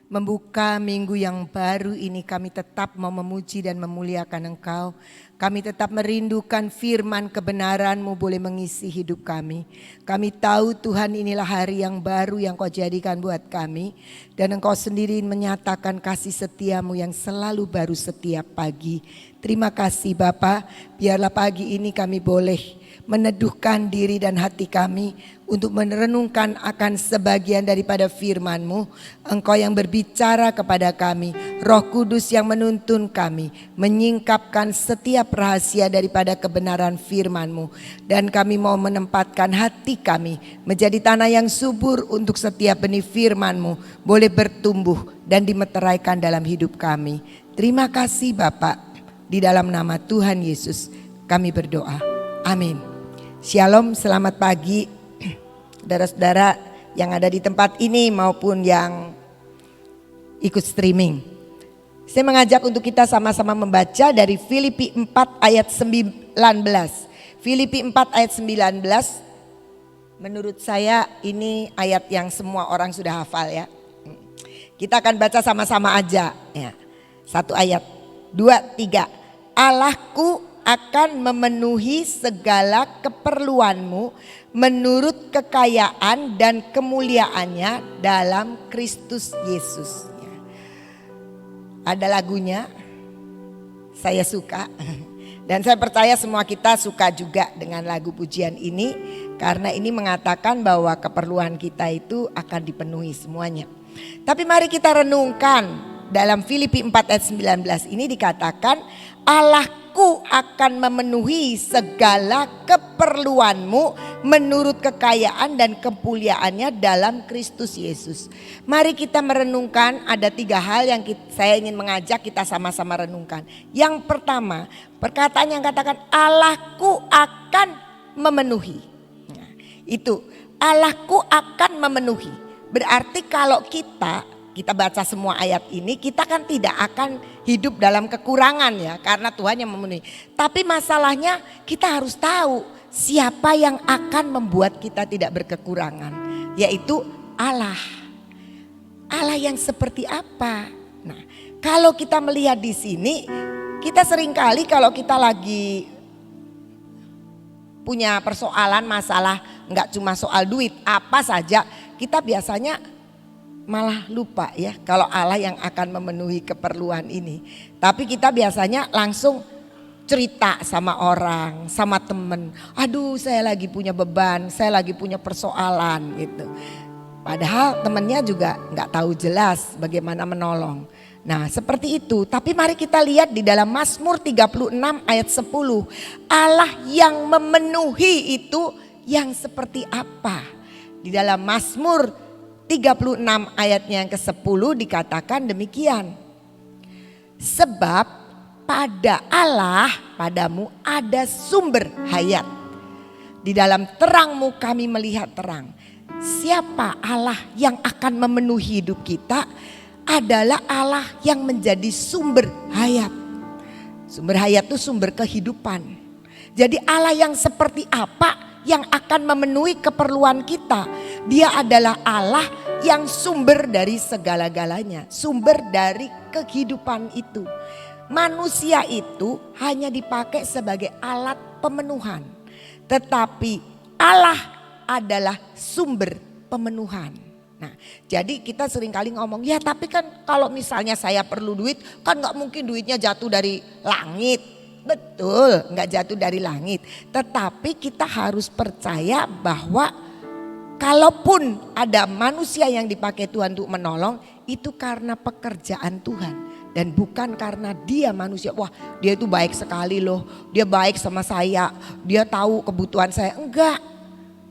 Membuka minggu yang baru ini kami tetap mau memuji dan memuliakan Engkau. Kami tetap merindukan firman kebenaran-Mu boleh mengisi hidup kami. Kami tahu Tuhan inilah hari yang baru yang Kau jadikan buat kami. Dan Engkau sendiri menyatakan kasih setia-Mu yang selalu baru setiap pagi. Terima kasih Bapa, biarlah pagi ini kami boleh meneduhkan diri dan hati kami untuk merenungkan akan sebagian daripada firman-Mu. Engkau yang berbicara kepada kami, Roh Kudus yang menuntun kami, menyingkapkan setiap rahasia daripada kebenaran firman-Mu. Dan kami mau menempatkan hati kami menjadi tanah yang subur untuk setiap benih firman-Mu boleh bertumbuh dan dimeteraikan dalam hidup kami. Terima kasih Bapak, di dalam nama Tuhan Yesus kami berdoa. Amin. Shalom, selamat pagi saudara-saudara yang ada di tempat ini maupun yang ikut streaming. Saya mengajak untuk kita sama-sama membaca dari Filipi 4 ayat 19. Filipi 4 ayat 19, menurut saya ini ayat yang semua orang sudah hafal ya. Kita akan baca sama-sama aja ya. 1 ayat, 2, 3. Allahku akan memenuhi segala keperluanmu menurut kekayaan dan kemuliaannya dalam Kristus Yesus. Ada lagunya, saya suka. Dan saya percaya semua kita suka juga dengan lagu pujian ini. Karena ini mengatakan bahwa keperluan kita itu akan dipenuhi semuanya. Tapi mari kita renungkan dalam Filipi 4 ayat 19 ini dikatakan Allahku akan memenuhi segala keperluanmu menurut kekayaan dan kemuliaannya dalam Kristus Yesus. Mari kita merenungkan, ada 3 hal yang saya ingin mengajak kita sama-sama renungkan. Yang pertama, perkataan yang katakan Allahku akan memenuhi. Nah, itu Allahku akan memenuhi. Berarti kalau kita baca semua ayat ini, kita kan tidak akan hidup dalam kekurangan ya, karena Tuhan yang memenuhi. Tapi masalahnya kita harus tahu siapa yang akan membuat kita tidak berkekurangan, yaitu Allah. Allah yang seperti apa? Nah, kalau kita melihat di sini, kita seringkali kalau kita lagi punya persoalan, masalah, nggak cuma soal duit, apa saja, kita biasanya malah lupa ya kalau Allah yang akan memenuhi keperluan ini. Tapi kita biasanya langsung cerita sama orang, sama temen. Aduh, saya lagi punya beban, saya lagi punya persoalan gitu. Padahal temennya juga nggak tahu jelas bagaimana menolong. Nah seperti itu. Tapi mari kita lihat di dalam Mazmur 36 ayat 10. Allah yang memenuhi itu yang seperti apa? Di dalam Mazmur 36 ayatnya yang ke-10 dikatakan demikian. Sebab pada Allah, padamu ada sumber hayat. Di dalam terangmu kami melihat terang. Siapa Allah yang akan memenuhi hidup kita? Adalah Allah yang menjadi sumber hayat. Sumber hayat itu sumber kehidupan. Jadi Allah yang seperti apa yang akan memenuhi keperluan kita? Dia adalah Allah yang sumber dari segala-galanya, sumber dari kehidupan itu. Manusia itu hanya dipakai sebagai alat pemenuhan, tetapi Allah adalah sumber pemenuhan. Nah, jadi kita seringkali ngomong, ya tapi kan kalau misalnya saya perlu duit, kan gak mungkin duitnya jatuh dari langit. Betul, gak jatuh dari langit. Tetapi kita harus percaya bahwa kalaupun ada manusia yang dipakai Tuhan untuk menolong, itu karena pekerjaan Tuhan. Dan bukan karena dia manusia, wah dia itu baik sekali loh, dia baik sama saya, dia tahu kebutuhan saya. Enggak,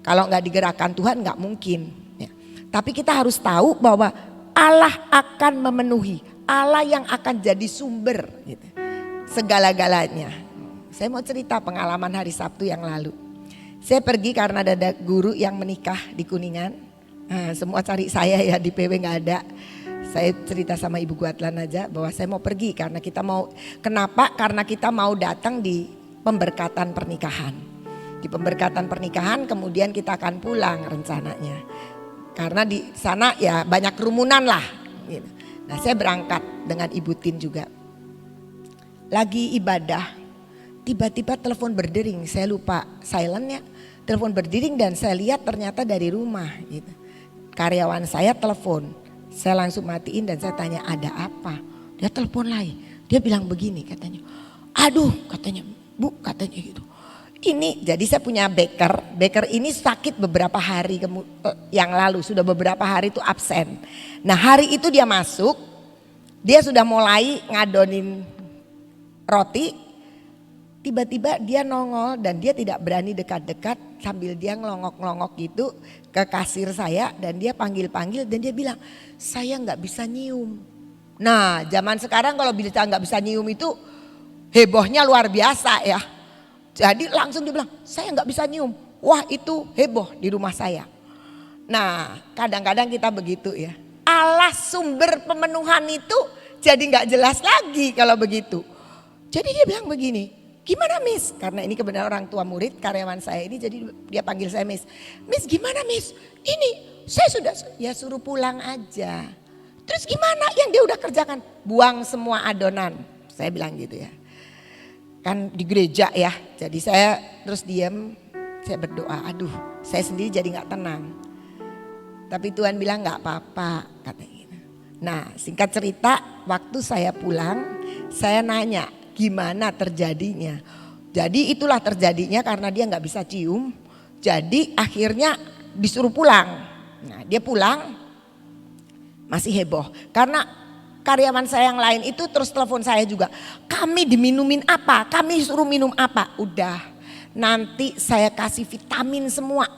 kalau enggak digerakkan Tuhan enggak mungkin. Ya. Tapi kita harus tahu bahwa Allah akan memenuhi, Allah yang akan jadi sumber gitu, segala-galanya. Saya mau cerita pengalaman hari Sabtu yang lalu. Saya pergi karena ada guru yang menikah di Kuningan. Nah, semua cari saya ya, di PW nggak ada. Saya cerita sama Ibu Guatlan aja bahwa saya mau pergi karena kita mau. Kenapa? Karena kita mau datang di pemberkatan pernikahan. Di pemberkatan pernikahan kemudian kita akan pulang rencananya. Karena di sana ya banyak kerumunan lah. Gitu. Nah saya berangkat dengan Ibu Tin juga. Lagi ibadah, tiba-tiba telepon berdering, saya lupa silentnya. Telepon berdering dan saya lihat ternyata dari rumah gitu. Karyawan saya telepon, saya langsung matiin dan saya tanya ada apa. Dia telepon lagi, dia bilang begini katanya. Aduh katanya, Bu katanya gitu. Ini jadi saya punya baker ini sakit beberapa hari yang lalu, sudah beberapa hari itu absen. Nah hari itu dia masuk, dia sudah mulai ngadonin roti, tiba-tiba dia nongol dan dia tidak berani dekat-dekat sambil dia ngelongok-ngelongok gitu ke kasir saya dan dia panggil-panggil dan dia bilang saya nggak bisa nyium. Nah zaman sekarang kalau bilang nggak bisa nyium itu hebohnya luar biasa ya. Jadi langsung dia bilang saya nggak bisa nyium. Wah itu heboh di rumah saya. Nah kadang-kadang kita begitu ya. Allah sumber pemenuhan itu jadi nggak jelas lagi kalau begitu. Jadi dia bilang begini, gimana Miss? Karena ini kebenaran orang tua murid karyawan saya ini jadi dia panggil saya Miss. Miss gimana Miss? Ini saya sudah ya suruh pulang aja. Terus gimana yang dia udah kerjakan? Buang semua adonan. Saya bilang gitu ya. Kan di gereja ya, jadi saya terus diam, saya berdoa, aduh saya sendiri jadi gak tenang. Tapi Tuhan bilang gak apa-apa katanya gitu. Nah singkat cerita waktu saya pulang saya nanya gimana terjadinya. Jadi itulah terjadinya karena dia gak bisa cium, jadi akhirnya disuruh pulang. Nah dia pulang masih heboh karena karyawan saya yang lain itu terus telepon saya juga. Kami diminumin apa? Kami suruh minum apa? Udah nanti saya kasih vitamin semua.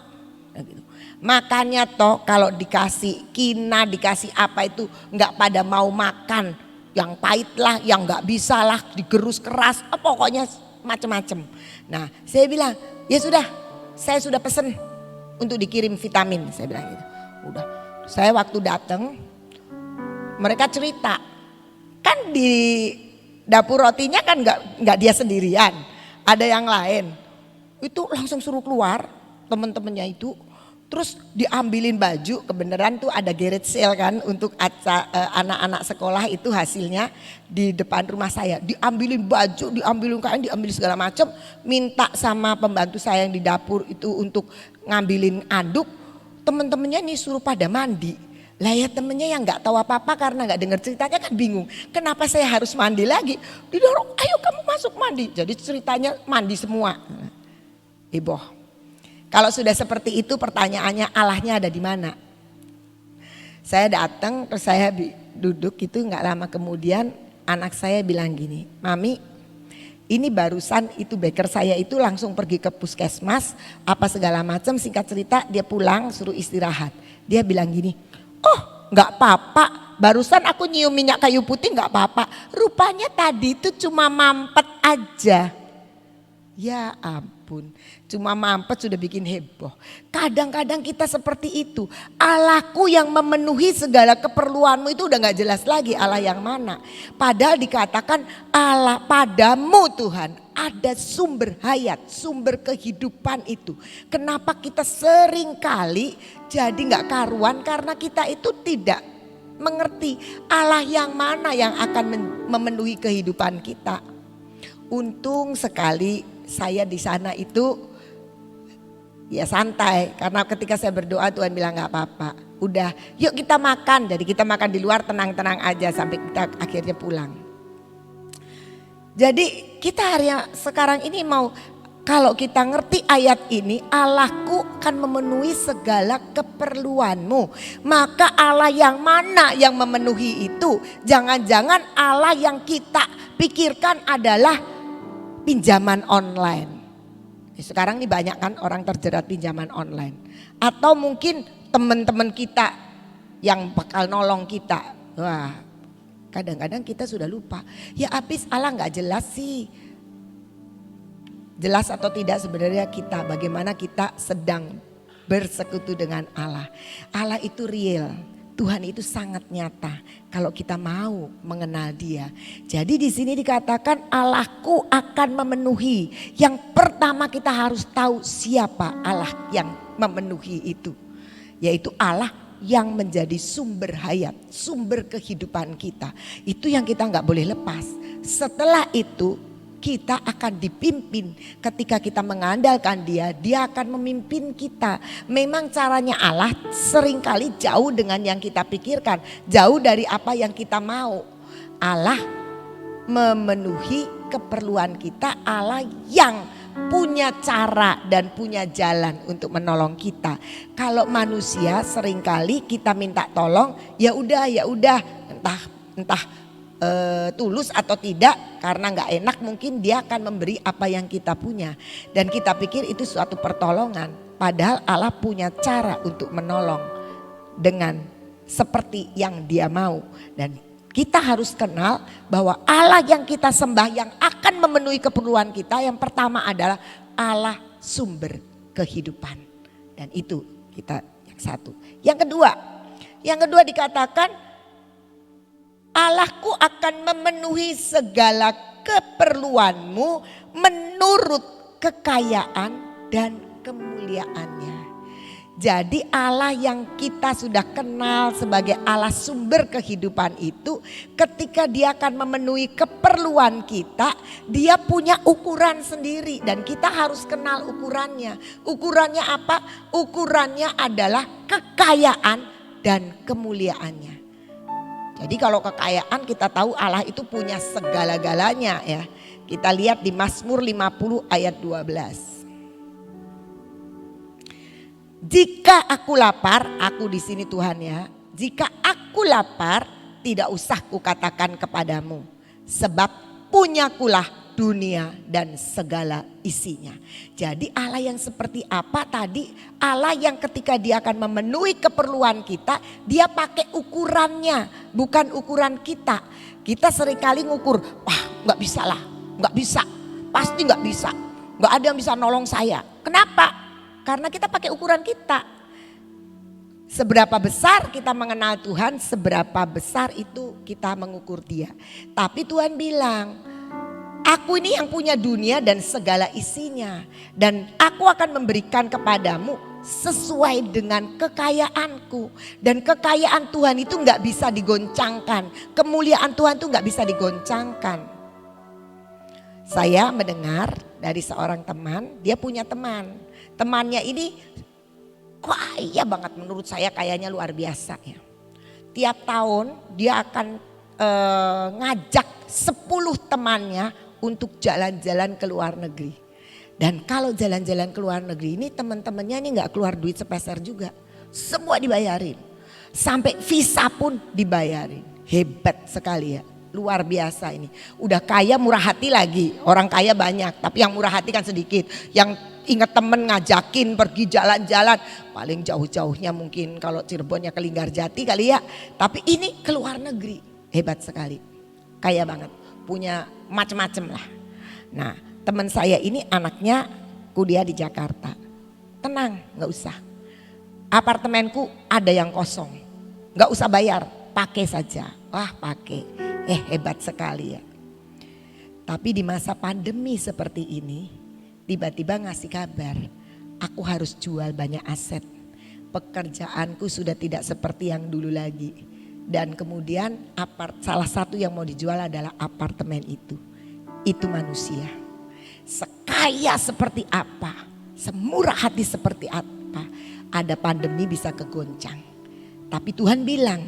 Makanya toh kalau dikasih kina dikasih apa itu nggak pada mau makan. Yang pahit lah, yang nggak bisa lah digerus keras. Pokoknya macem-macem. Nah saya bilang ya sudah saya sudah pesen untuk dikirim vitamin. Saya bilang gitu. Udah saya waktu datang mereka cerita, kan di dapur rotinya kan nggak dia sendirian, ada yang lain. Itu langsung suruh keluar teman-temannya itu, terus diambilin baju. Kebenaran tuh ada garage sale kan untuk anak-anak sekolah itu hasilnya di depan rumah saya. Diambilin baju, diambilin kain, diambilin segala macam. Minta sama pembantu saya yang di dapur itu untuk ngambilin anduk. Teman-temannya nih suruh pada mandi. Lah ya temennya yang gak tahu apa-apa karena gak dengar ceritanya kan bingung. Kenapa saya harus mandi lagi? Didorong, ayo kamu masuk mandi. Jadi ceritanya mandi semua. Heboh. Kalau sudah seperti itu pertanyaannya Allahnya ada di mana? Saya datang terus saya duduk itu gak lama kemudian anak saya bilang gini. Mami ini barusan itu baker saya itu langsung pergi ke puskesmas. Apa segala macam singkat cerita dia pulang suruh istirahat. Dia bilang gini. Oh gak apa-apa, barusan aku nyium minyak kayu putih gak apa-apa. Rupanya tadi itu cuma mampet aja. Ya ampun, cuma mampet sudah bikin heboh. Kadang-kadang kita seperti itu. Allahku yang memenuhi segala keperluanmu itu udah gak jelas lagi Allah yang mana. Padahal dikatakan Allah padamu Tuhan ada sumber hayat, sumber kehidupan itu. Kenapa kita sering kali jadi gak karuan karena kita itu tidak mengerti Allah yang mana yang akan memenuhi kehidupan kita. Untung sekali saya di sana itu ya santai karena ketika saya berdoa Tuhan bilang gak apa-apa. Udah yuk kita makan, jadi kita makan di luar tenang-tenang aja sampai kita akhirnya pulang. Jadi kita hari sekarang ini mau kalau kita ngerti ayat ini Allahku akan memenuhi segala keperluanmu. Maka Allah yang mana yang memenuhi itu? Jangan-jangan Allah yang kita pikirkan adalah pinjaman online. Sekarang ini banyak kan orang terjerat pinjaman online. Atau mungkin teman-teman kita yang bakal nolong kita. Wah. Kadang-kadang kita sudah lupa. Ya habis Allah gak jelas sih. Jelas atau tidak sebenarnya kita. Bagaimana kita sedang bersekutu dengan Allah. Allah itu real. Tuhan itu sangat nyata. Kalau kita mau mengenal dia. Jadi di sini dikatakan Allahku akan memenuhi. Yang pertama kita harus tahu siapa Allah yang memenuhi itu. Yaitu Allah yang menjadi sumber hayat, sumber kehidupan kita. Itu yang kita nggak boleh lepas. Setelah itu kita akan dipimpin. Ketika kita mengandalkan Dia, Dia akan memimpin kita. Memang caranya Allah seringkali jauh dengan yang kita pikirkan, jauh dari apa yang kita mau. Allah memenuhi keperluan kita, Allah yang punya cara dan punya jalan untuk menolong kita. Kalau manusia seringkali kita minta tolong, ya udah entah tulus atau tidak, karena nggak enak mungkin dia akan memberi apa yang kita punya dan kita pikir itu suatu pertolongan. Padahal Allah punya cara untuk menolong dengan seperti yang Dia mau. Dan kita harus kenal bahwa Allah yang kita sembah yang akan memenuhi keperluan kita, yang pertama adalah Allah sumber kehidupan. Dan itu kita yang satu. Yang kedua dikatakan Allahku akan memenuhi segala keperluanmu menurut kekayaan dan kemuliaannya. Jadi Allah yang kita sudah kenal sebagai Allah sumber kehidupan itu, ketika Dia akan memenuhi keperluan kita, Dia punya ukuran sendiri dan kita harus kenal ukurannya. Ukurannya apa? Ukurannya adalah kekayaan dan kemuliaannya. Jadi kalau kekayaan kita tahu Allah itu punya segala-galanya ya. Kita lihat di Mazmur 50 ayat 12. Jika aku lapar, aku di sini Tuhan ya. Jika aku lapar, tidak usah kukatakan kepadamu, sebab punyakulah dunia dan segala isinya. Jadi Allah yang seperti apa tadi? Allah yang ketika Dia akan memenuhi keperluan kita, Dia pakai ukurannya, bukan ukuran kita. Kita seringkali ngukur, wah nggak bisa lah, nggak bisa, pasti nggak bisa, nggak ada yang bisa nolong saya. Kenapa? Karena kita pakai ukuran kita. Seberapa besar kita mengenal Tuhan, seberapa besar itu kita mengukur Dia. Tapi Tuhan bilang, aku ini yang punya dunia dan segala isinya. Dan aku akan memberikan kepadamu sesuai dengan kekayaanku. Dan kekayaan Tuhan itu gak bisa digoncangkan. Kemuliaan Tuhan itu gak bisa digoncangkan. Saya mendengar dari seorang teman, dia punya teman. Temannya ini kaya banget, menurut saya kayaknya luar biasa ya. Tiap tahun dia akan ngajak 10 temannya untuk jalan-jalan ke luar negeri. Dan kalau jalan-jalan ke luar negeri ini teman-temannya ini gak keluar duit sepeser juga. Semua dibayarin. Sampai visa pun dibayarin. Hebat sekali ya. Luar biasa ini. Udah kaya murah hati lagi. Orang kaya banyak tapi yang murah hati kan sedikit. Yang ingat temen ngajakin pergi jalan-jalan. Paling jauh-jauhnya mungkin kalau Cirebonnya ke Linggarjati kali ya. Tapi ini ke luar negeri. Hebat sekali. Kaya banget. Punya macem-macem lah. Nah teman saya ini anaknya kuliah di Jakarta. Tenang gak usah. Apartemenku ada yang kosong. Gak usah bayar. Pakai saja. Wah pakai. Hebat sekali ya. Tapi di masa pandemi seperti ini, tiba-tiba ngasih kabar, aku harus jual banyak aset. Pekerjaanku sudah tidak seperti yang dulu lagi. Dan kemudian salah satu yang mau dijual adalah apartemen itu. Itu manusia. Sekaya seperti apa, semurah hati seperti apa, ada pandemi bisa kegoncang. Tapi Tuhan bilang,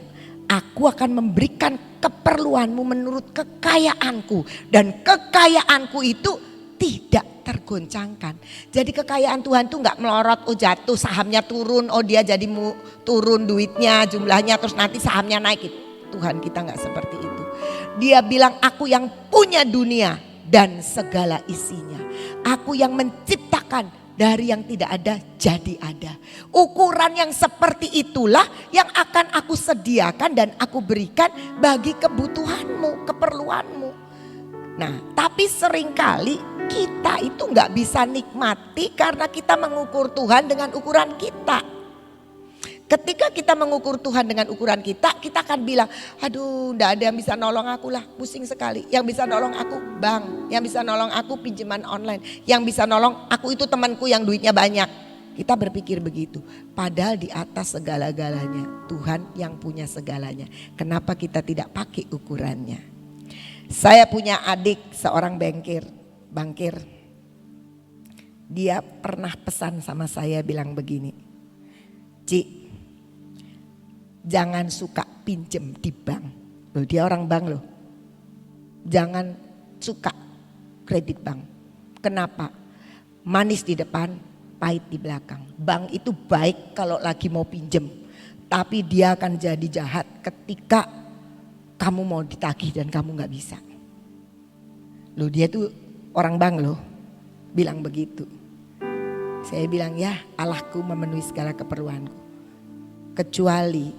aku akan memberikan keperluanmu menurut kekayaanku. Dan kekayaanku itu tidak tergoncangkan. Jadi kekayaan Tuhan tuh gak melorot, oh jatuh sahamnya turun, oh dia jadi turun duitnya jumlahnya terus nanti sahamnya naik. Tuhan kita gak seperti itu. Dia bilang aku yang punya dunia dan segala isinya. Aku yang menciptakan. Dari yang tidak ada jadi ada. Ukuran yang seperti itulah yang akan aku sediakan dan aku berikan bagi kebutuhanmu, keperluanmu. Nah tapi seringkali kita itu gak bisa nikmati karena kita mengukur Tuhan dengan ukuran kita. Ketika kita mengukur Tuhan dengan ukuran kita, kita akan bilang, aduh gak ada yang bisa nolong aku lah, pusing sekali. Yang bisa nolong aku bank, yang bisa nolong aku pinjaman online. Yang bisa nolong aku itu temanku yang duitnya banyak. kita berpikir begitu. Padahal di atas segala-galanya Tuhan yang punya segalanya. Kenapa kita tidak pakai ukurannya? Saya punya adik seorang bankir. Dia pernah pesan sama saya bilang begini, Ci, jangan suka pinjem di bank. Loh, dia orang bank loh. Jangan suka kredit bank. Kenapa? Manis di depan, pahit di belakang. Bank itu baik kalau lagi mau pinjem, tapi dia akan jadi jahat ketika kamu mau ditagih dan kamu gak bisa. Loh, dia tuh orang bank loh, bilang begitu. Saya bilang, ya Allahku memenuhi segala keperluanku. Kecuali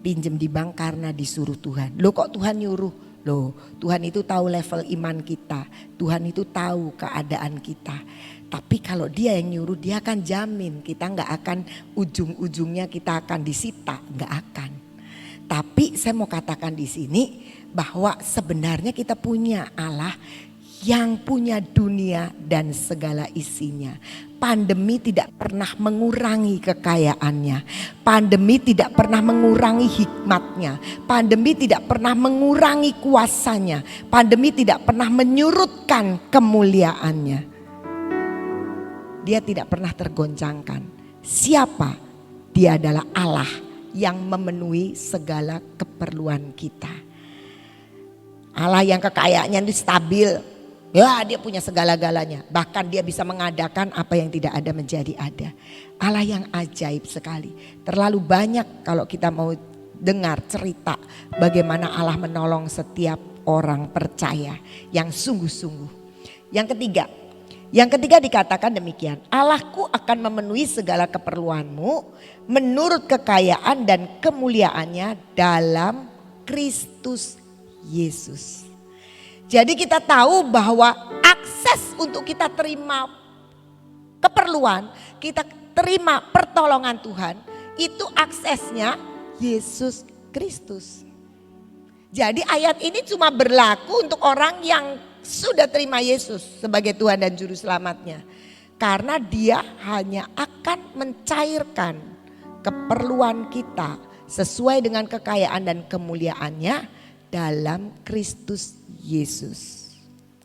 pinjem di bank karena disuruh Tuhan. Loh, kok Tuhan nyuruh? Loh, Tuhan itu tahu level iman kita. Tuhan itu tahu keadaan kita. Tapi kalau dia yang nyuruh, dia akan jamin kita gak akan ujung-ujungnya kita akan disita, gak akan. Tapi saya mau katakan di sini bahwa sebenarnya kita punya Allah yang punya dunia dan segala isinya. Pandemi tidak pernah mengurangi kekayaannya. Pandemi tidak pernah mengurangi hikmatnya. Pandemi tidak pernah mengurangi kuasanya. Pandemi tidak pernah menyurutkan kemuliaannya. Dia tidak pernah tergoncangkan. Siapa? Dia adalah Allah yang memenuhi segala keperluan kita. Allah yang kekayaannya itu stabil. Ya, dia punya segala-galanya. Bahkan dia bisa mengadakan apa yang tidak ada menjadi ada. Allah yang ajaib sekali. Terlalu banyak kalau kita mau dengar cerita bagaimana Allah menolong setiap orang percaya yang sungguh-sungguh. Yang ketiga dikatakan demikian. Allahku akan memenuhi segala keperluanmu menurut kekayaan dan kemuliaannya dalam Kristus Yesus. Jadi kita tahu bahwa akses untuk kita terima keperluan, kita terima pertolongan Tuhan, itu aksesnya Yesus Kristus. Jadi ayat ini cuma berlaku untuk orang yang sudah terima Yesus sebagai Tuhan dan Juru Selamatnya. Karena dia hanya akan mencairkan keperluan kita sesuai dengan kekayaan dan kemuliaannya dalam Kristus Yesus.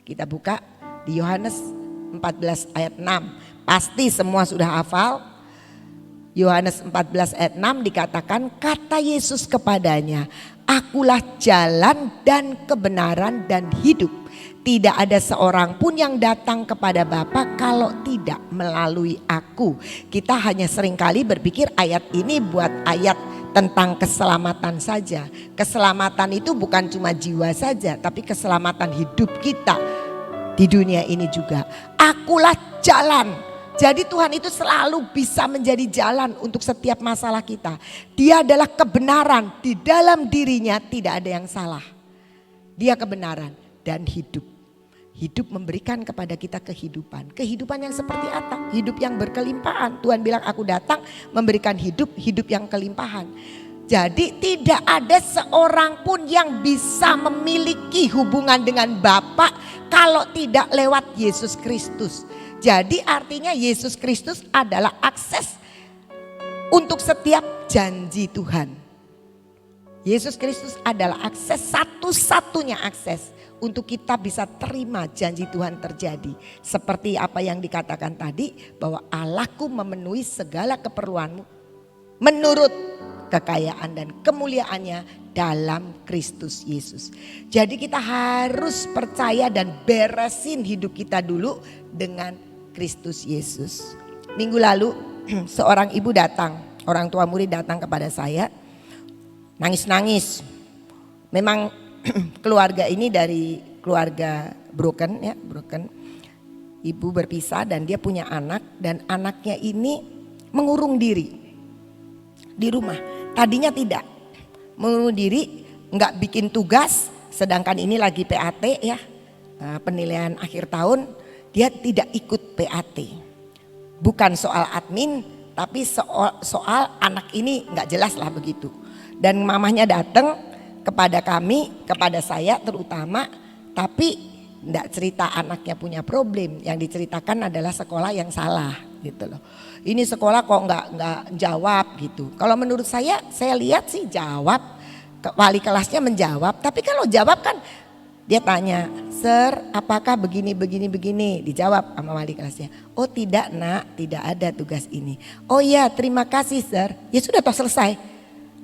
Kita buka di Yohanes 14 ayat 6. Pasti semua sudah hafal. Yohanes 14 ayat 6 dikatakan, kata Yesus kepadanya, akulah jalan dan kebenaran dan hidup. Tidak ada seorang pun yang datang kepada Bapa kalau tidak melalui aku. Kita hanya seringkali berpikir ayat ini buat ayat tentang keselamatan saja. Keselamatan itu bukan cuma jiwa saja, tapi keselamatan hidup kita di dunia ini juga. Akulah jalan. Jadi Tuhan itu selalu bisa menjadi jalan untuk setiap masalah kita. Dia adalah kebenaran, di dalam dirinya tidak ada yang salah. Dia kebenaran dan hidup. Hidup memberikan kepada kita kehidupan. Kehidupan yang seperti apa? Hidup yang berkelimpahan. Tuhan bilang aku datang memberikan hidup yang kelimpahan. Jadi tidak ada seorang pun yang bisa memiliki hubungan dengan Bapa kalau tidak lewat Yesus Kristus. Jadi artinya Yesus Kristus adalah akses untuk setiap janji Tuhan. Yesus Kristus adalah akses, satu-satunya akses untuk kita bisa terima janji Tuhan terjadi. Seperti apa yang dikatakan tadi, bahwa Allahku memenuhi segala keperluanmu menurut kekayaan dan kemuliaannya dalam Kristus Yesus. Jadi kita harus percaya dan beresin hidup kita dulu dengan Kristus Yesus. Minggu lalu seorang ibu datang, orang tua murid datang kepada saya, nangis-nangis. Memang keluarga ini dari keluarga broken. Ibu berpisah dan dia punya anak, dan anaknya ini mengurung diri di rumah. Tadinya tidak mengurung diri, nggak bikin tugas, sedangkan ini lagi PAT ya, penilaian akhir tahun. Dia tidak ikut PAT. Bukan soal admin, tapi soal anak ini nggak jelas lah begitu. Dan mamahnya datang kepada kami, kepada saya terutama, tapi Nggak cerita anaknya punya problem, yang diceritakan adalah sekolah yang salah gitu loh. Ini sekolah kok nggak jawab gitu. Kalau menurut saya lihat sih jawab, wali kelasnya menjawab. Tapi kalau jawab kan dia tanya, "Sir, apakah begini?" Dijawab sama wali kelasnya. "Oh tidak nak, tidak ada tugas ini." "Oh iya, terima kasih sir." Ya sudah toh selesai.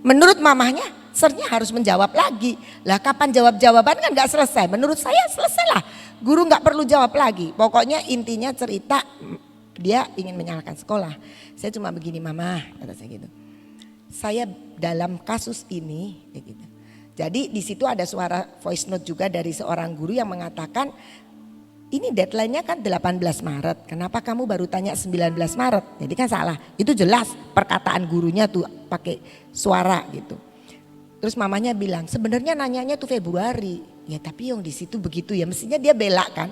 Menurut mamahnya, sirnya harus menjawab lagi. Lah kapan jawab-jawaban kan gak selesai. Menurut saya selesailah. Guru gak perlu jawab lagi. Pokoknya intinya cerita dia ingin menyalahkan sekolah. Saya cuma begini mama, kata saya gitu. Saya dalam kasus ini ya gitu. Jadi di situ ada suara voice note juga dari seorang guru yang mengatakan, ini deadline-nya kan 18 Maret. Kenapa kamu baru tanya 19 Maret? Jadi kan salah. Itu jelas perkataan gurunya tuh pakai suara gitu. Terus mamanya bilang, sebenarnya nanyanya tuh Februari. Ya tapi yang di situ begitu ya, mestinya dia bela kan.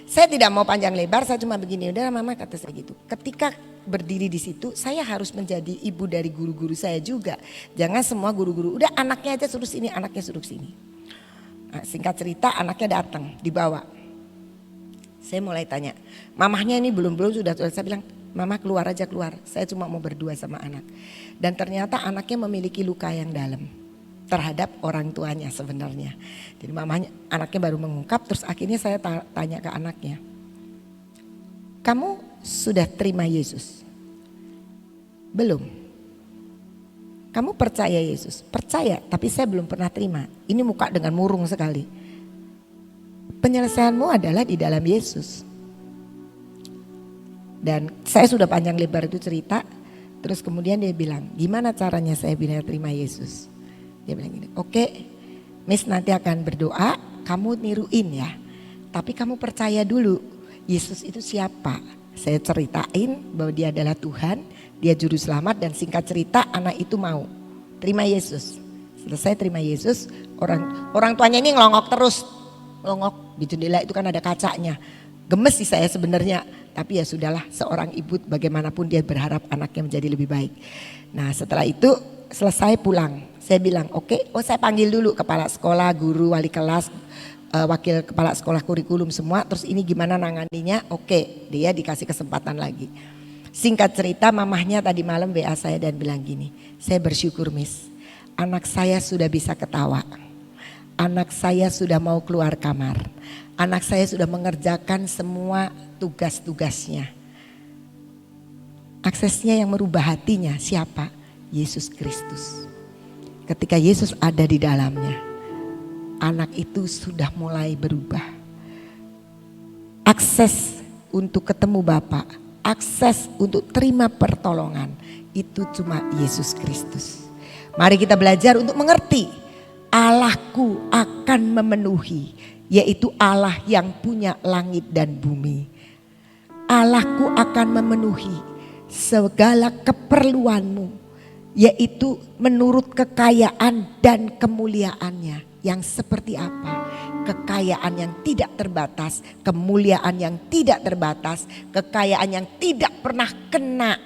Saya tidak mau panjang lebar, saya cuma begini, udah mama kata saya gitu. Ketika berdiri di situ, saya harus menjadi ibu dari guru-guru saya juga. Jangan semua guru-guru, udah anaknya aja suruh sini, anaknya suruh sini. Nah, singkat cerita anaknya datang, dibawa. Saya mulai tanya, mamahnya ini belum sudah saya bilang, mama keluar aja keluar. Saya cuma mau berdua sama anak. Dan ternyata anaknya memiliki luka yang dalam terhadap orang tuanya sebenarnya. Jadi mamanya, anaknya baru mengungkap, terus akhirnya saya tanya ke anaknya, kamu sudah terima Yesus? Belum. Kamu percaya Yesus? Percaya, tapi saya belum pernah terima. Ini muka dengan murung sekali. Penyelesaianmu adalah di dalam Yesus. Dan saya sudah panjang lebar itu cerita. Terus kemudian dia bilang, gimana caranya saya bisa terima Yesus? Dia bilang gini, oke, Miss nanti akan berdoa, kamu niruin ya. Tapi kamu percaya dulu, Yesus itu siapa? Saya ceritain bahwa dia adalah Tuhan, dia juru selamat, dan singkat cerita anak itu mau terima Yesus. Selesai terima Yesus, orang tuanya ini ngelongok terus. Ngelongok di jendela itu kan ada kacanya. Gemes sih saya sebenarnya, tapi ya sudahlah, seorang ibu bagaimanapun dia berharap anaknya menjadi lebih baik. Nah setelah itu selesai pulang, saya bilang oke, saya panggil dulu kepala sekolah, guru, wali kelas, wakil kepala sekolah, kurikulum semua. Terus ini gimana nanganinya? Oke, dia dikasih kesempatan lagi. Singkat cerita mamahnya tadi malam WA saya dan bilang gini, saya bersyukur Miss, anak saya sudah bisa ketawa. Anak saya sudah mau keluar kamar. Anak saya sudah mengerjakan semua tugas-tugasnya. Aksesnya yang merubah hatinya siapa? Yesus Kristus. Ketika Yesus ada di dalamnya, anak itu sudah mulai berubah. Akses untuk ketemu Bapa, akses untuk terima pertolongan, itu cuma Yesus Kristus. Mari kita belajar untuk mengerti Allahku akan memenuhi, yaitu Allah yang punya langit dan bumi. Allahku akan memenuhi segala keperluanmu, yaitu menurut kekayaan dan kemuliaannya. Yang seperti apa? Kekayaan yang tidak terbatas, kemuliaan yang tidak terbatas, kekayaan yang tidak pernah kena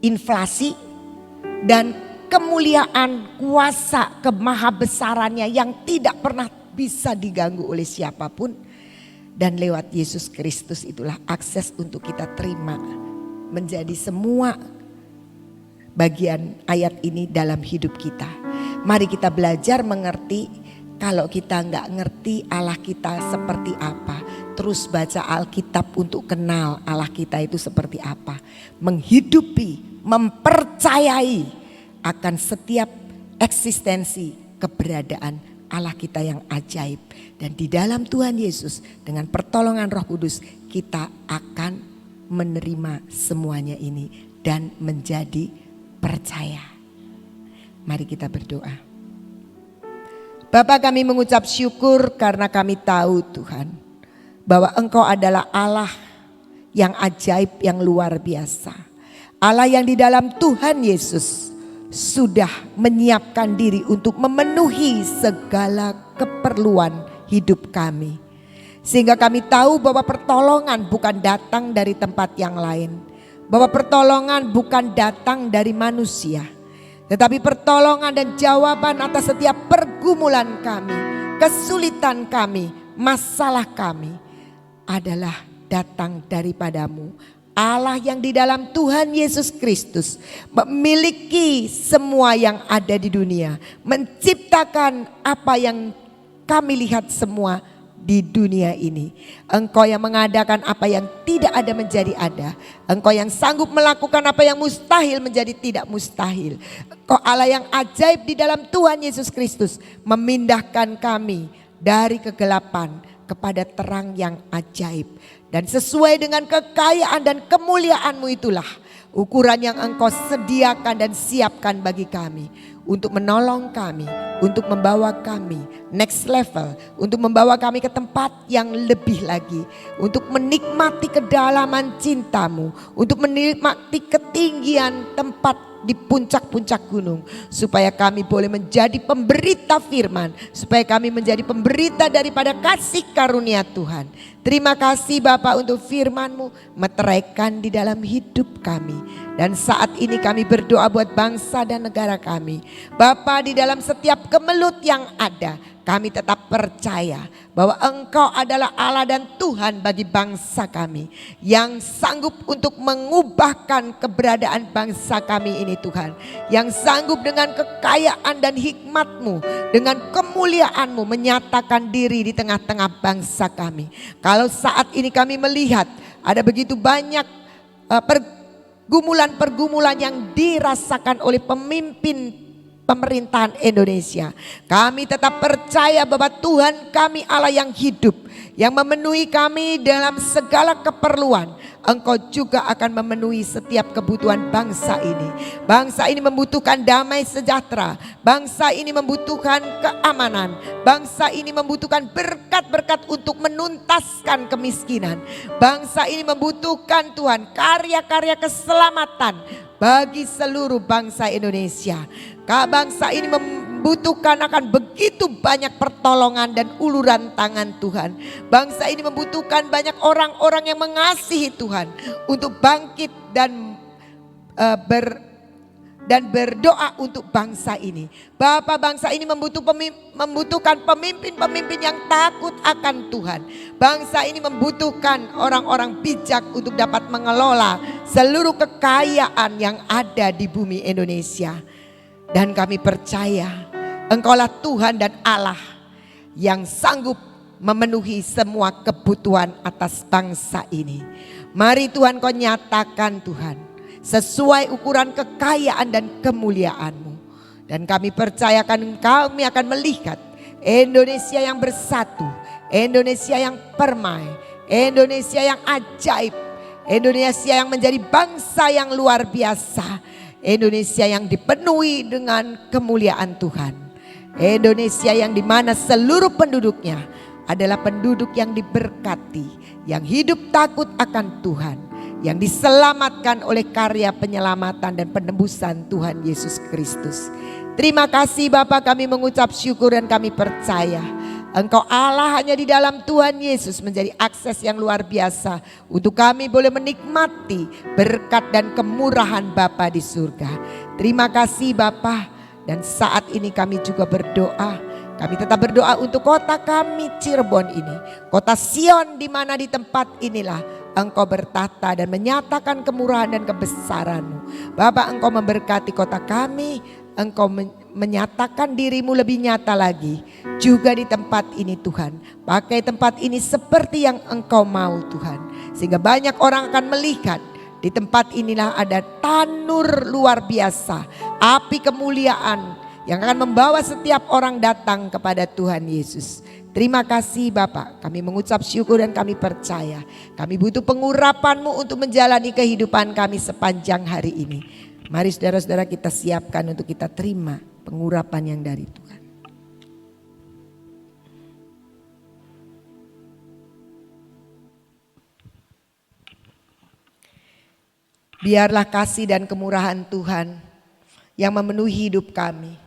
inflasi, dan kemuliaan, kuasa, kemahabesarannya yang tidak pernah bisa diganggu oleh siapapun. Dan lewat Yesus Kristus itulah akses untuk kita terima menjadi semua bagian ayat ini dalam hidup kita. Mari kita belajar mengerti. Kalau kita nggak ngerti Allah kita seperti apa, terus baca Alkitab untuk kenal Allah kita itu seperti apa. Menghidupi, mempercayai akan setiap eksistensi keberadaan Allah kita yang ajaib. Dan di dalam Tuhan Yesus dengan pertolongan Roh Kudus kita akan menerima semuanya ini dan menjadi percaya. Mari kita berdoa. Bapa, kami mengucap syukur karena kami tahu Tuhan bahwa Engkau adalah Allah yang ajaib, yang luar biasa. Allah yang di dalam Tuhan Yesus sudah menyiapkan diri untuk memenuhi segala keperluan hidup kami. Sehingga kami tahu bahwa pertolongan bukan datang dari tempat yang lain. Bahwa pertolongan bukan datang dari manusia. Tetapi pertolongan dan jawaban atas setiap pergumulan kami, kesulitan kami, masalah kami adalah datang daripadamu. Allah yang di dalam Tuhan Yesus Kristus memiliki semua yang ada di dunia, menciptakan apa yang kami lihat semua di dunia ini. Engkau yang mengadakan apa yang tidak ada menjadi ada. Engkau yang sanggup melakukan apa yang mustahil menjadi tidak mustahil. Engkau Allah yang ajaib di dalam Tuhan Yesus Kristus, memindahkan kami dari kegelapan kepada terang yang ajaib. Dan sesuai dengan kekayaan dan kemuliaan-Mu itulah ukuran yang Engkau sediakan dan siapkan bagi kami. Untuk menolong kami, untuk membawa kami next level. Untuk membawa kami ke tempat yang lebih lagi. Untuk menikmati kedalaman cinta-Mu. Untuk menikmati ketinggian tempat di puncak-puncak gunung, supaya kami boleh menjadi pemberita firman, supaya kami menjadi pemberita daripada kasih karunia Tuhan. Terima kasih Bapak untuk firman-Mu meteraikan di dalam hidup kami. Dan saat ini kami berdoa buat bangsa dan negara kami. Bapak, di dalam setiap kemelut yang ada, kami tetap percaya bahwa Engkau adalah Allah dan Tuhan bagi bangsa kami, yang sanggup untuk mengubahkan keberadaan bangsa kami ini Tuhan. Yang sanggup dengan kekayaan dan hikmat-Mu, dengan kemuliaan-Mu menyatakan diri di tengah-tengah bangsa kami. Kalau saat ini kami melihat ada begitu banyak pergumulan-pergumulan yang dirasakan oleh pemimpin pemerintahan Indonesia, kami tetap percaya bahwa Tuhan kami Allah yang hidup, yang memenuhi kami dalam segala keperluan. Engkau juga akan memenuhi setiap kebutuhan bangsa ini. Bangsa ini membutuhkan damai sejahtera. Bangsa ini membutuhkan keamanan. Bangsa ini membutuhkan berkat-berkat untuk menuntaskan kemiskinan. Bangsa ini membutuhkan Tuhan karya-karya keselamatan bagi seluruh bangsa Indonesia. Bangsa ini membutuhkan akan begitu banyak pertolongan dan uluran tangan Tuhan. Bangsa ini membutuhkan banyak orang-orang yang mengasihi Tuhan untuk bangkit dan berdoa untuk bangsa ini. Bapak, bangsa ini membutuhkan pemimpin-pemimpin yang takut akan Tuhan. Bangsa ini membutuhkan orang-orang bijak untuk dapat mengelola seluruh kekayaan yang ada di bumi Indonesia. Dan kami percaya Engkaulah Tuhan dan Allah yang sanggup memenuhi semua kebutuhan atas bangsa ini. Mari Tuhan, Kau nyatakan Tuhan sesuai ukuran kekayaan dan kemuliaan-Mu. Dan kami percayakan kami akan melihat Indonesia yang bersatu, Indonesia yang permai, Indonesia yang ajaib, Indonesia yang menjadi bangsa yang luar biasa, Indonesia yang dipenuhi dengan kemuliaan Tuhan, Indonesia yang dimana seluruh penduduknya adalah penduduk yang diberkati, yang hidup takut akan Tuhan, yang diselamatkan oleh karya penyelamatan dan penebusan Tuhan Yesus Kristus. Terima kasih Bapa, kami mengucap syukur dan kami percaya Engkau Allah hanya di dalam Tuhan Yesus menjadi akses yang luar biasa untuk kami boleh menikmati berkat dan kemurahan Bapa di surga. Terima kasih Bapa, dan saat ini kami juga berdoa. Kami tetap berdoa untuk kota kami Cirebon ini, kota Sion, di mana di tempat inilah Engkau bertata dan menyatakan kemurahan dan kebesaran-Mu. Bapa, Engkau memberkati kota kami, Engkau menyatakan diri-Mu lebih nyata lagi juga di tempat ini Tuhan. Pakai tempat ini seperti yang Engkau mau Tuhan, sehingga banyak orang akan melihat di tempat inilah ada tanur luar biasa, api kemuliaan yang akan membawa setiap orang datang kepada Tuhan Yesus. Terima kasih Bapak, kami mengucap syukur dan kami percaya kami butuh pengurapan-Mu untuk menjalani kehidupan kami sepanjang hari ini. Mari saudara-saudara kita siapkan untuk kita terima pengurapan yang dari Tuhan. Biarlah kasih dan kemurahan Tuhan yang memenuhi hidup kami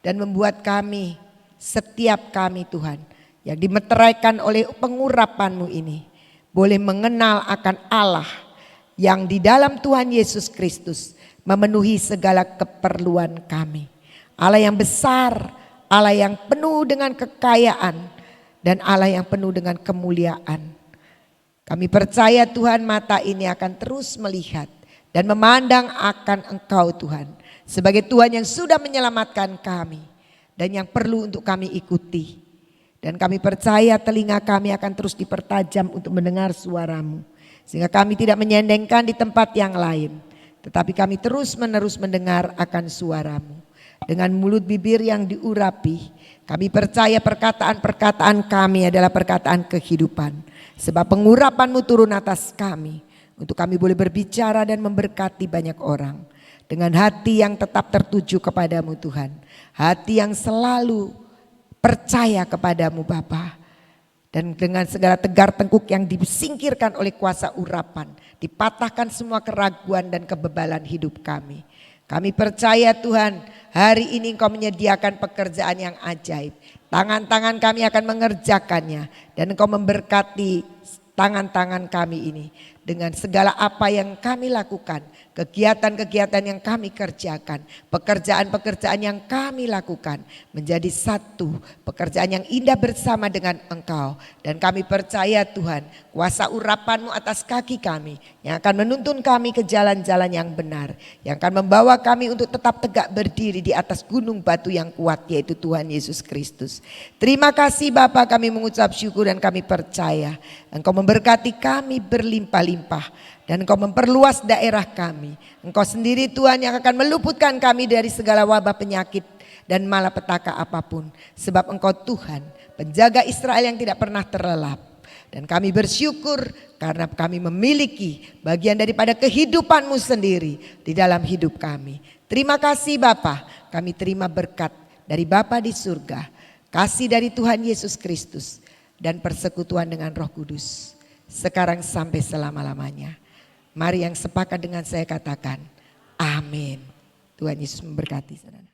dan membuat kami, setiap kami Tuhan, yang dimeteraikan oleh pengurapan-Mu ini, boleh mengenal akan Allah yang di dalam Tuhan Yesus Kristus memenuhi segala keperluan kami. Allah yang besar, Allah yang penuh dengan kekayaan dan Allah yang penuh dengan kemuliaan. Kami percaya Tuhan mata ini akan terus melihat dan memandang akan Engkau Tuhan. Sebagai Tuhan yang sudah menyelamatkan kami dan yang perlu untuk kami ikuti. Dan kami percaya telinga kami akan terus dipertajam untuk mendengar suara-Mu. Sehingga kami tidak menyendengkan di tempat yang lain. Tetapi kami terus menerus mendengar akan suara-Mu. Dengan mulut bibir yang diurapi, kami percaya perkataan-perkataan kami adalah perkataan kehidupan. Sebab pengurapan-Mu turun atas kami. Untuk kami boleh berbicara dan memberkati banyak orang. Dengan hati yang tetap tertuju kepadamu Tuhan. Hati yang selalu percaya kepadamu Bapa. Dan dengan segala tegar tengkuk yang disingkirkan oleh kuasa urapan. Dipatahkan semua keraguan dan kebebalan hidup kami. Kami percaya Tuhan, hari ini Engkau menyediakan pekerjaan yang ajaib. Tangan-tangan kami akan mengerjakannya. Dan Engkau memberkati tangan-tangan kami ini. Dengan segala apa yang kami lakukan, kegiatan-kegiatan yang kami kerjakan, pekerjaan-pekerjaan yang kami lakukan menjadi satu pekerjaan yang indah bersama dengan Engkau. Dan kami percaya Tuhan, kuasa urapan-Mu atas kaki kami yang akan menuntun kami ke jalan-jalan yang benar, yang akan membawa kami untuk tetap tegak berdiri di atas gunung batu yang kuat, yaitu Tuhan Yesus Kristus. Terima kasih Bapa, kami mengucap syukur dan kami percaya Engkau memberkati kami berlimpah-limpah. Dan Engkau memperluas daerah kami. Engkau sendiri Tuhan yang akan meluputkan kami dari segala wabah penyakit dan malapetaka apapun. Sebab Engkau Tuhan penjaga Israel yang tidak pernah terlelap. Dan kami bersyukur karena kami memiliki bagian daripada kehidupan-Mu sendiri di dalam hidup kami. Terima kasih Bapa, kami terima berkat dari Bapa di surga. Kasih dari Tuhan Yesus Kristus dan persekutuan dengan Roh Kudus. Sekarang sampai selama-lamanya. Mari yang sepakat dengan saya katakan, amin. Tuhan Yesus memberkati saudara.